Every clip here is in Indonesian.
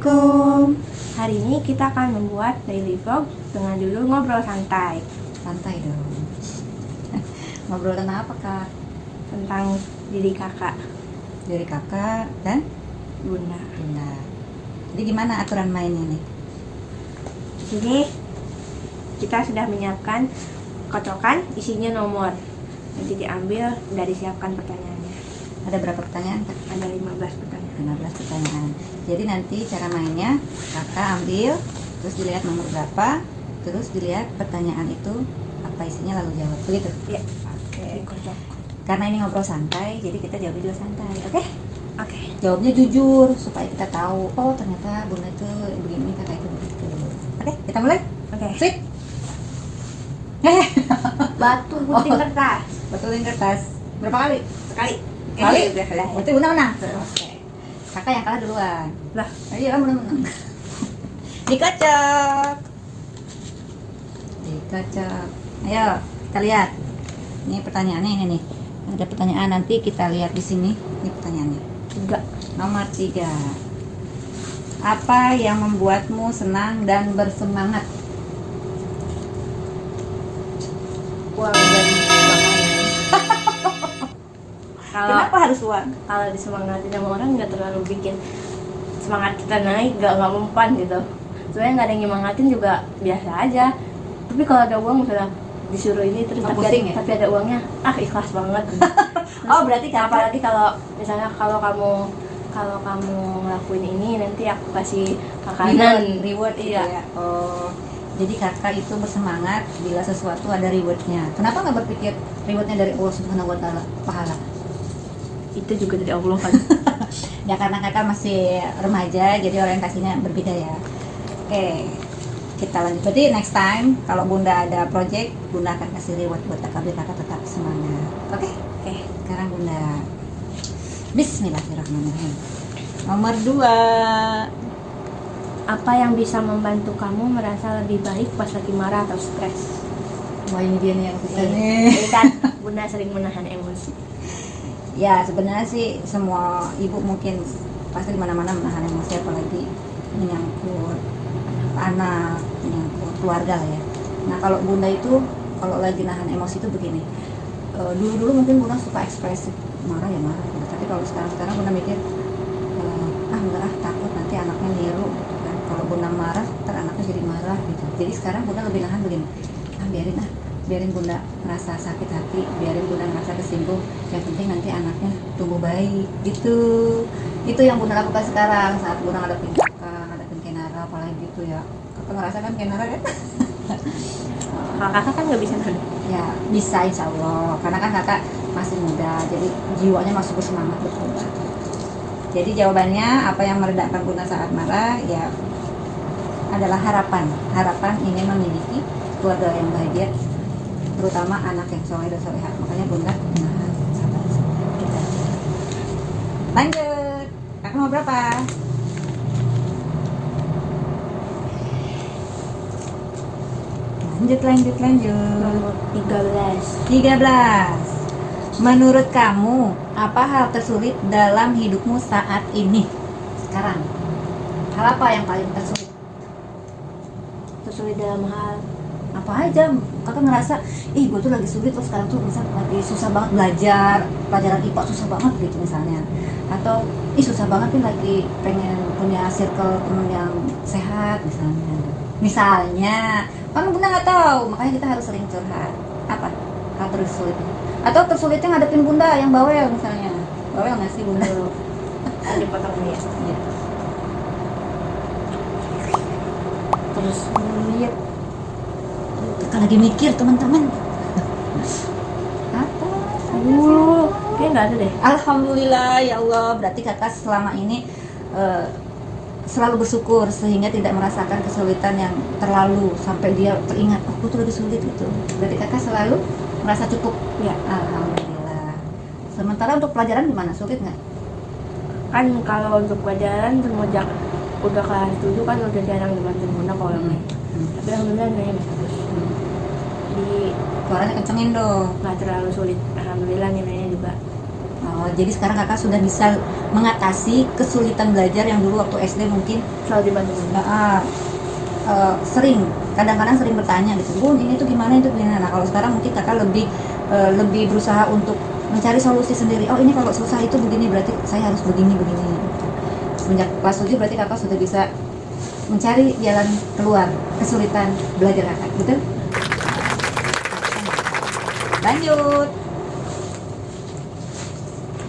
Assalamualaikum. Hari ini kita akan membuat daily vlog dengan judul ngobrol santai. Santai dong. Ngobrol tentang apa, Kak? Tentang diri kakak, Dari kakak dan bunda. bunda. Jadi gimana aturan mainnya nih? Di sini kita sudah menyiapkan kocokan, isinya nomor. Nanti diambil dari siapkan pertanyaannya. Ada berapa pertanyaan, Kak? Ada 15 pertanyaan. 15 pertanyaan. Jadi nanti cara mainnya, kakak ambil, terus dilihat nomor berapa, terus dilihat pertanyaan itu apa isinya lalu jawab. Begitu? Ya. Oke. Dikocok. Karena ini ngobrol santai, jadi kita jawabnya juga santai. Oke? Oke. Jawabnya jujur supaya kita tahu, oh ternyata bunda itu begini, kakak itu begitu. Oke, kita mulai? Oke. Sip. Hehe. Batu gunting kertas. Betulin kertas. Berapa kali? Sekali. Sekali? Udah selesai. Berarti bunda menang. Oke. Kakak yang kalah duluan. Lah, Ayo kamu menang. Dikocok. Dikocok. Ayo kita lihat. Ini pertanyaannya ini nih. Ada pertanyaan nanti kita lihat di sini. Ini pertanyaannya. 3. Nomor 3. Apa yang membuatmu senang dan bersemangat? Uang dan makanan. Kalau Kenapa harus uang? kalau disemangatin sama orang nggak terlalu bikin semangat kita naik, nggak mempan gitu. Sebenarnya nggak ada yang nyemangatin juga biasa aja. Tapi kalau ada uang misalnya disuruh ini terus Oh, tapi pusing ada, ya? tapi ada uangnya, ikhlas banget. Oh, berarti kakak- apalagi kalau misalnya kalau kamu ngelakuin ini nanti aku kasih makanan Reward gitu iya. ya. Oh, jadi kakak itu bersemangat bila sesuatu ada rewardnya. Kenapa nggak berpikir rewardnya dari Allah Subhanahu Wa Taala, pahala? Itu juga dari Allah kan. Ya karena kakak masih remaja, jadi orientasinya berbeda ya. Oke, kita lanjut. Berarti next time kalau bunda ada project, bunda akan kasih reward buat kakak biar kakak tetap semangat. Oke? Oke. Sekarang bunda. Bismillahirrahmanirrahim. Nomor 2. Apa yang bisa membantu kamu merasa lebih baik pas lagi marah atau stres? Wah, ini dia nih yang susah nih. Ini kan bunda sering menahan emosi. Ya sebenarnya sih semua ibu mungkin pasti di mana-mana menahan emosi, apalagi menyangkut anak, menyangkut keluarga lah ya. Nah kalau bunda itu kalau lagi nahan emosi itu begini. Dulu mungkin bunda suka ekspresif, marah ya marah gitu. Tapi kalau sekarang bunda mikir enggak takut nanti anaknya niru gitu kan. Kalau bunda marah ntar anaknya jadi marah gitu. Jadi sekarang bunda lebih nahan begini. Biarin bunda merasa sakit hati, biarin bunda merasa kesinggung, yang penting nanti anaknya tumbuh baik gitu. Itu yang bunda lakukan sekarang saat bunda ngadepin kakak, ngadepin Kenara apalagi gitu ya. Kakak ngerasa kan Kenara kan? Kalau kakak kan nggak bisa nahan. Ya bisa insya Allah, karena kan kakak masih muda, jadi jiwanya masih bersemangat betul. Jadi jawabannya apa yang meredakan bunda saat marah ya adalah harapan ingin memiliki keluarga yang bahagia, terutama anak yang soleh dan solehah. Makanya bunda nah sabar kita lanjut. Kakak mau berapa? Lanjut Nomor 13. 13. Menurut kamu apa hal tersulit dalam hidupmu saat ini sekarang? Hal apa yang paling tersulit? Tersulit dalam hal Apa aja kakak ngerasa gue tuh lagi sulit, terus sekarang tuh misalnya lagi susah banget belajar pelajaran IPA, susah banget gitu misalnya, atau susah banget nih lagi pengen punya circle temen yang sehat misalnya kan bunda nggak tahu, makanya kita harus sering curhat. Apa hal tersulit atau tersulitnya ngadepin bunda yang bawel misalnya? Bawel nggak sih bunda? ada potong ya. Iya. Terus lihat Kakak lagi mikir teman-teman. Apa? kayak nggak ada deh. Alhamdulillah ya Allah, berarti kakak selama ini selalu bersyukur sehingga tidak merasakan kesulitan yang terlalu sampai dia teringat aku tuh lagi sulit gitu. Berarti kakak selalu merasa cukup. Ya. Alhamdulillah. Sementara untuk pelajaran gimana, sulit nggak? Kan kalau untuk pelajaran semenjak udah kelas 7 kan udah jarang dibantuin bunda kalau yang lain. Tapi alhamdulillah nilainya bisa bagus. Jadi Suaranya kencengin dong. nggak terlalu sulit. Alhamdulillah nilainya juga. Oh Jadi sekarang kakak sudah bisa mengatasi kesulitan belajar yang dulu waktu SD mungkin Selalu dibantu. sering, kadang-kadang sering bertanya gitu, Bun ini tuh gimana itu gimana. Nah kalau sekarang mungkin kakak lebih berusaha untuk mencari solusi sendiri. Oh ini kalau susah itu begini, berarti saya harus begini. Semenjak kelas 7 berarti kakak sudah bisa mencari jalan keluar kesulitan belajar kakak, gitu. Lanjut.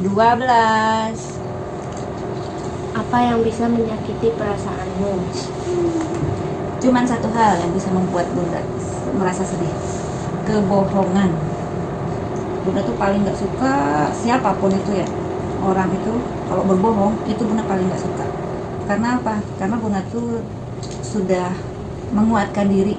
12. Apa yang bisa menyakiti perasaanmu? Cuman satu hal yang bisa membuat Bunda merasa sedih. Kebohongan. Bunda tuh paling gak suka siapapun itu ya, orang itu kalau berbohong itu Bunda paling gak suka. Karena apa? Karena Bunda tuh sudah menguatkan diri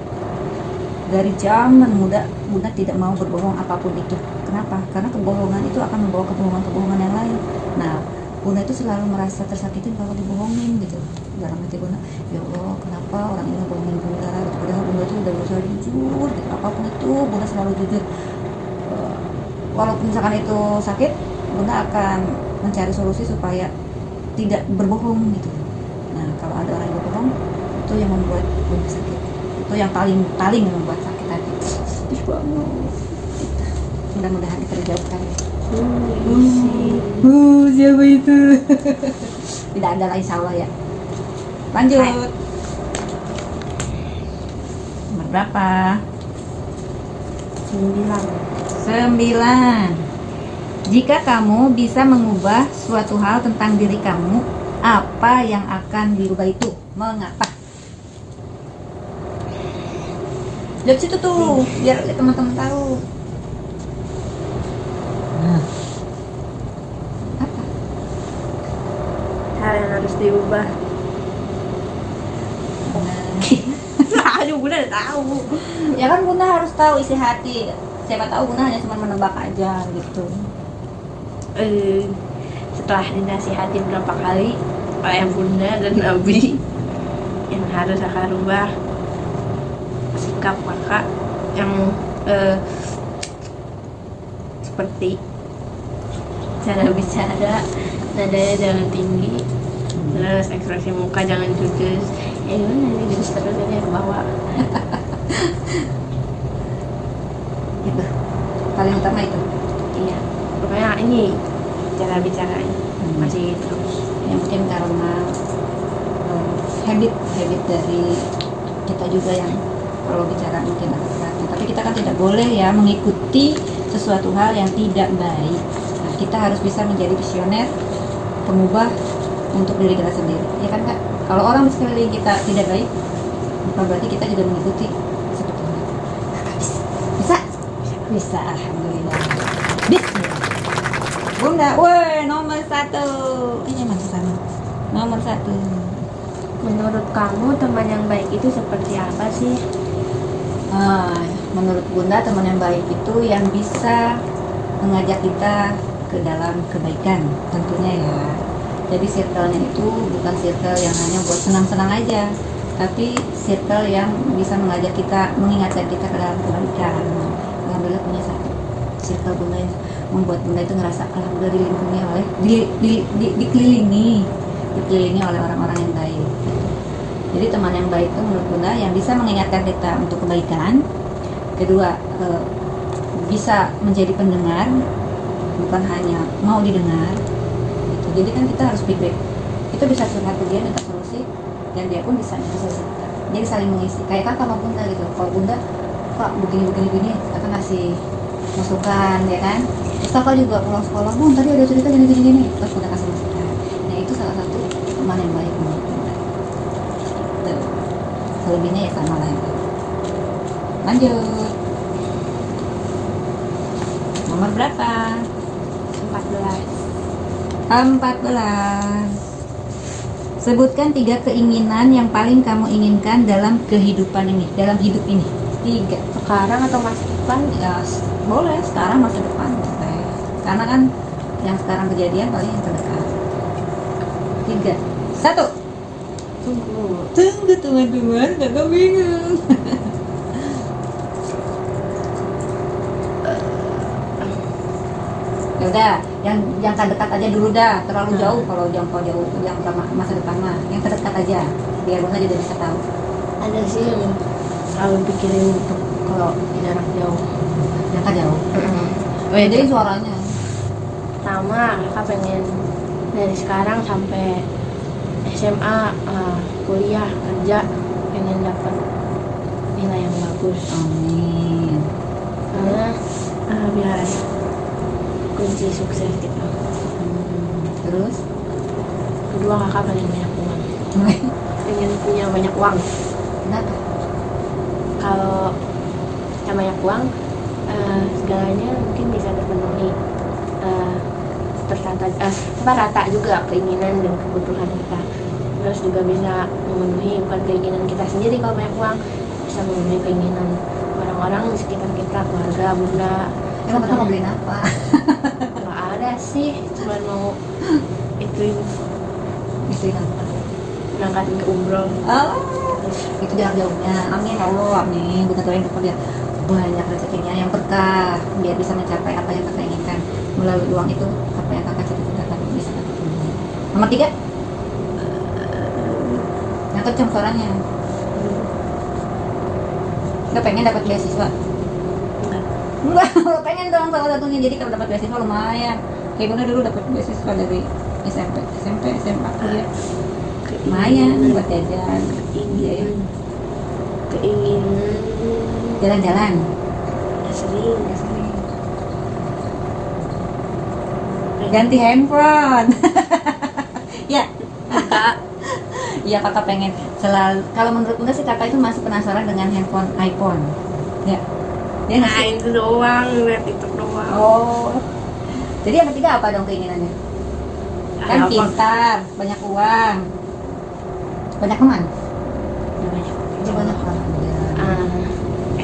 dari zaman muda. Bunda tidak mau berbohong apapun itu. Kenapa? Karena kebohongan itu akan membawa kebohongan yang lain. Nah, Bunda itu selalu merasa tersakitin kalau dibohongin gitu. Dalam hati Bunda, ya Allah, kenapa orang ini bohongin Bunda? Padahal Bunda itu udah berusaha jujur, gitu. Apapun itu Bunda selalu jujur. Walaupun misalkan itu sakit, Bunda akan mencari solusi supaya tidak berbohong gitu. Nah, kalau ada orang yang berbohong, itu yang membuat Bunda sakit. Itu yang paling membuat sakit hati. Sedih banget. Mudah-mudahan kita dijauhkan. Siapa itu? Tidak ada lah, insya Allah ya. Lanjut. Nomor berapa? 9. Jika kamu bisa mengubah suatu hal tentang diri kamu, apa yang akan dirubah itu? Mengapa? Lihat situ tuh, biar teman-teman tahu. Apa? Hal yang harus diubah. Aduh, Bunda udah tahu. Ya kan Bunda harus tahu isi hati. Siapa tahu Bunda hanya cuma menebak aja gitu. Setelah dinasihati berapa kali oleh Bunda dan Abi, yang harus kakak rubah sikap kakak yang seperti cara bicara, nadanya jangan tinggi, terus ekspresi muka jangan judes. Ya gimana nih, judes terus ini ke bawah. Gitu. Paling utama itu. Iya, pokoknya ini cara bicaranya masih terus. Ya mungkin karena habit dari kita juga yang kalau bicara mungkin agak berat. Tapi kita kan tidak boleh ya mengikuti sesuatu hal yang tidak baik. Nah, kita harus bisa menjadi visioner, pengubah untuk diri kita sendiri. Ya kan Kak? Kalau orang di sekeliling kita tidak baik, bukan berarti kita juga mengikuti seperti itu. Bisa? Bisa, alhamdulillah. Bismillah. Bunda, woi nomor 1. Ini mana sana? Nomor 1. Menurut kamu teman yang baik itu seperti apa sih? Menurut Bunda teman yang baik itu yang bisa mengajak kita ke dalam kebaikan tentunya ya. Jadi circle-nya itu bukan circle yang hanya buat senang-senang aja, tapi circle yang bisa mengajak kita, mengingatkan kita ke dalam kebaikan. Alhamdulillah punya satu circle Bunda yang membuat Bunda itu ngerasa alhamdulillah dilindungi oleh dikelilingi oleh orang-orang yang baik gitu. Jadi teman yang baik itu menurut Bunda yang bisa mengingatkan kita untuk kebaikan. Kedua, bisa menjadi pendengar, bukan hanya mau didengar gitu. Jadi kan kita harus feedback. Kita bisa curhat ke dia, minta solusi, dan dia pun bisa solusi kita. Jadi saling mengisi. Kayak kakak sama Bunda gitu. Kalau Bunda, Kak begini, kakak ngasih masukan ya kan. Terus kakak juga pulang sekolah, Bun tadi ada cerita gini. Terus Bunda kasih masukan. Nah itu salah satu teman yang baik menurut Bunda. Tuh. Selebihnya ya sama lah yang baik. Lanjut. Nomor berapa? 14. Sebutkan 3 keinginan yang paling kamu inginkan dalam kehidupan ini, dalam hidup ini. 3. Sekarang atau masa depan? Ya, boleh sekarang masa depan. Boleh. Karena kan yang sekarang kejadian paling yang terdekat. 3. 1. Tunggu teman-teman, kakak bingung. Ya udah, yang terdekat aja dulu dah, terlalu Hmm. jauh kalau jangkau jauh yang masa depan mah, yang terdekat aja biar Bunda juga bisa tahu. Ada sih yang selalu pikirin untuk kalau jarak jauh. Jangka jauh. Oh ya, Jadi suaranya. sama kakak pengen dari sekarang sampai SMA, kuliah, kerja, pengen dapat nilai yang bagus. Amin. Karena biar kunci sukses gitu. Terus Kedua kakak pengen banyak uang. Pengen punya banyak uang. kenapa? Kalau kita banyak uang, segalanya mungkin bisa terpenuhi. Rata juga keinginan dan kebutuhan kita. Terus juga bisa memenuhi bukan keinginan kita sendiri kalau banyak uang, bisa memenuhi keinginan orang-orang di sekitar kita, keluarga, bunda. Emang kakak mau beliin apa? Nggak ada sih, cuma mau itu Istri apa? berangkatin ke umroh. Oh, itu jarak jauhnya. Amin ya Allah, amin. Bunda doain untuk dia banyak rezekinya yang berkah, biar bisa mencapai apa yang kakak inginkan. Melalui uang itu, apa yang kakak cita-citakan bisa kakak penuhi. Nomor 3, yang kenceng suaranya. Nggak pengen dapat beasiswa? Enggak, pengen dong salah satunya. Jadi kalau dapat beasiswa lumayan. Kayak Bunda dulu dapat beasiswa dari SMP, SMA, kuliah. Lumayan buat jajan. Iya ya. Keinginan Jalan-jalan. ya sering. Ganti handphone. Ya, Kakak iya kakak pengen selalu. Kalau menurut Bunda sih kakak itu masih penasaran dengan handphone iPhone. Ya, ya nggak sih? itu doang, lihat TikTok doang. Oh, jadi yang ketiga apa dong keinginannya? Kan Apa? pintar, banyak uang, banyak teman. Udah banyak. Itu banyak kan? Ya.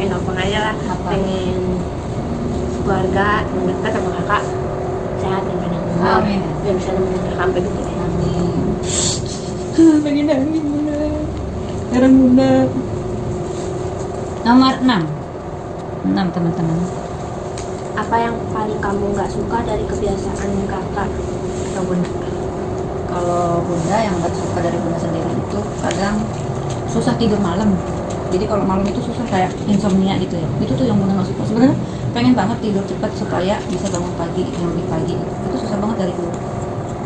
Gampang aja lah. Apa? Pengen keluarga yang dekat sama kakak sehat dan panjang umur. Amin. Biar bisa nemenin kakak sampai gede. Amin. Pengen amin Bunda. Sekarang Bunda. Nomor 6 teman-teman. Apa yang paling kamu nggak suka dari kebiasaan kakak atau bunda? Kalau Bunda yang nggak suka dari Bunda sendiri itu kadang susah tidur malam. Jadi kalau malam itu susah kayak insomnia gitu ya. Itu tuh yang Bunda nggak suka. Sebenarnya pengen banget tidur cepat supaya bisa bangun pagi yang lebih pagi. Itu susah banget dari dulu.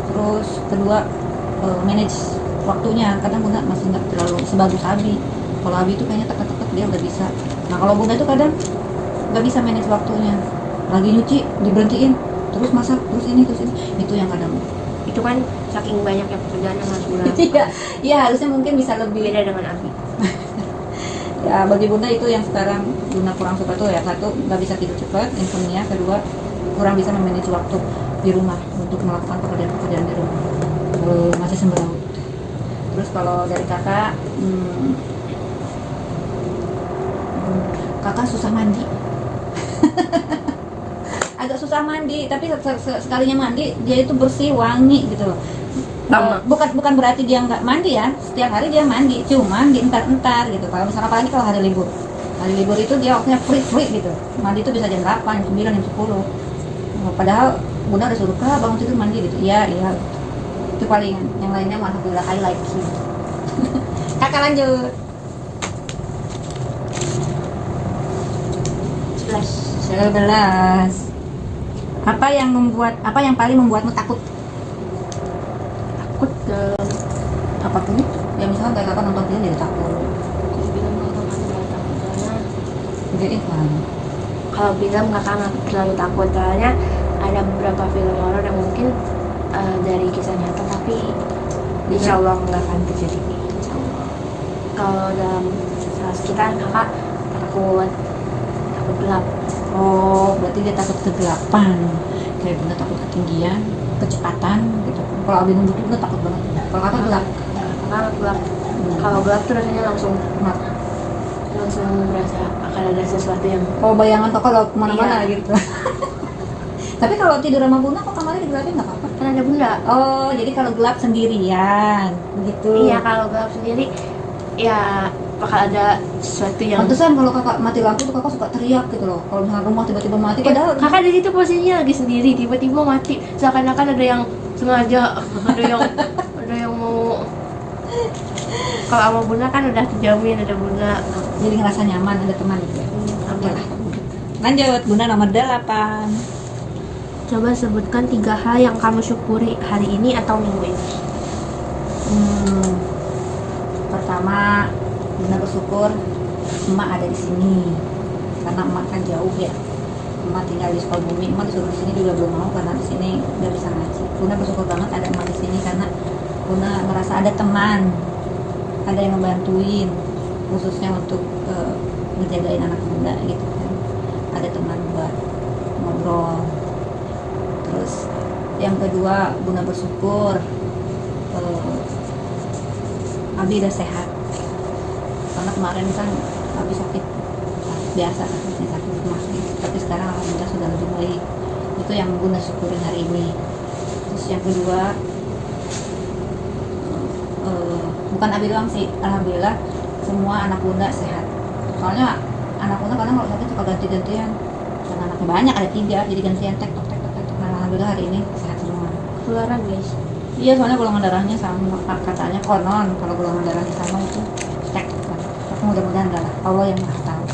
Terus kedua, manage waktunya. Kadang Bunda masih nggak terlalu sebagus Abi. Kalau Abi itu kayaknya teket-teket dia udah bisa. Nah kalau Bunda itu kadang nggak bisa manage waktunya. Lagi nyuci diberhentiin, terus masak, terus ini. Itu yang kadang. Itu kan saking banyaknya pekerjaan yang harus Bunda Iya, iya harusnya mungkin bisa lebih. beda dengan Abi. Ya bagi Bunda itu yang sekarang Bunda kurang suka tuh ya, satu nggak bisa tidur cepat, insomnia. Kedua kurang bisa memanage waktu di rumah untuk melakukan pekerjaan-pekerjaan di rumah. Masih sembraut. Terus kalau dari kakak, kakak susah mandi. Agak susah mandi, tapi sekalinya mandi dia itu bersih, wangi gitu loh. Sama. Bukan berarti dia nggak mandi ya, setiap hari dia mandi, cuman dientar-entar gitu. Kalau misalnya apalagi kalau hari libur itu dia waktunya free gitu. Mandi itu bisa jam 8, jam 9, jam 10. Padahal Bunda udah suruh kak bangun tidur mandi gitu. Iya. Itu palingan. Yang lainnya malah udah highlight sih. Kakak lanjut. 11. Apa yang paling membuatmu takut? Takut Apa tuh? Ya misalnya kayak kakak nonton film jadi takut. film kakak nggak takut soalnya Jadi iklan. kalau film kakak nggak terlalu takut soalnya ada beberapa film horor yang mungkin dari kisah nyata tapi insya Allah nggak akan terjadi. Insya Allah. Kalau dalam sekitar kakak takut gelap. Oh, berarti dia takut kegelapan. Kayak Bunda takut ketinggian, kecepatan gitu. Kalau Abi nunduk Bunda takut banget. Kalau kakak gelap, Kakak gelap. Kalau gelap tuh rasanya langsung merasa akan ada sesuatu yang kalau bayangan kakak kalau kemana-mana Iya. gitu. Tapi kalau tidur sama Bunda kok kamarnya digelapin nggak apa-apa. kan ada bunda. Oh, jadi kalau gelap sendirian, begitu. Iya, kalau gelap sendiri ya bakal ada sesuatu yang Pantesan kalau kakak mati lampu tuh kakak suka teriak gitu loh. Kalau misalnya rumah tiba-tiba mati, padahal kakak di situ posisinya lagi sendiri, tiba-tiba mati, seakan-akan ada yang sengaja, ada yang mau. Kalau sama Bunda kan udah terjamin ada Bunda. jadi ngerasa nyaman ada teman gitu ya. Oke Aman. lah. Lanjut, Bunda nomor 8. Coba sebutkan 3 hal yang kamu syukuri hari ini atau minggu ini. Pertama, Bunda bersyukur emak ada di sini karena emak kan jauh ya. Emak tinggal di Sukabumi, emak disuruh di sini juga belum mau karena di sini udah bisa ngaji. Bunda bersyukur banget ada emak di sini karena Bunda merasa ada teman, ada yang ngebantuin, khususnya untuk ngejagain anak Bunda gitu kan. Ada teman buat ngobrol. Terus yang kedua, Bunda bersyukur Abi udah sehat karena kemarin kan Abi sakit biasa, sakit demam gitu. Tapi sekarang alhamdulillah sudah lebih baik. Itu yang Bunda syukurin hari ini. Terus yang kedua, bukan Abi doang sih, alhamdulillah semua anak Bunda sehat. Soalnya anak Bunda kadang kalau sakit suka ganti-gantian, karena anaknya banyak, ada 3, jadi gantian tek tek tek tek. Nah, alhamdulillah hari ini sehat semua. Keluaran guys. Iya, soalnya golongan darahnya sama, katanya konon kalau golongan darahnya sama itu cek kan. Tapi mudah-mudahan enggak lah, Allah yang maha tahu.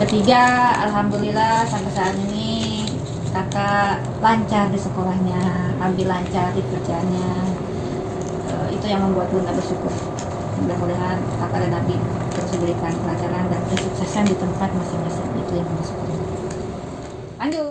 Ketiga, alhamdulillah sampai saat ini kakak lancar di sekolahnya, Abi lancar di kerjanya. Itu yang membuat Bunda bersyukur. Mudah-mudahan kakak dan Abi terus diberikan kelancaran dan kesuksesan di tempat masing-masing. Itu yang Bunda syukur. Lanjut.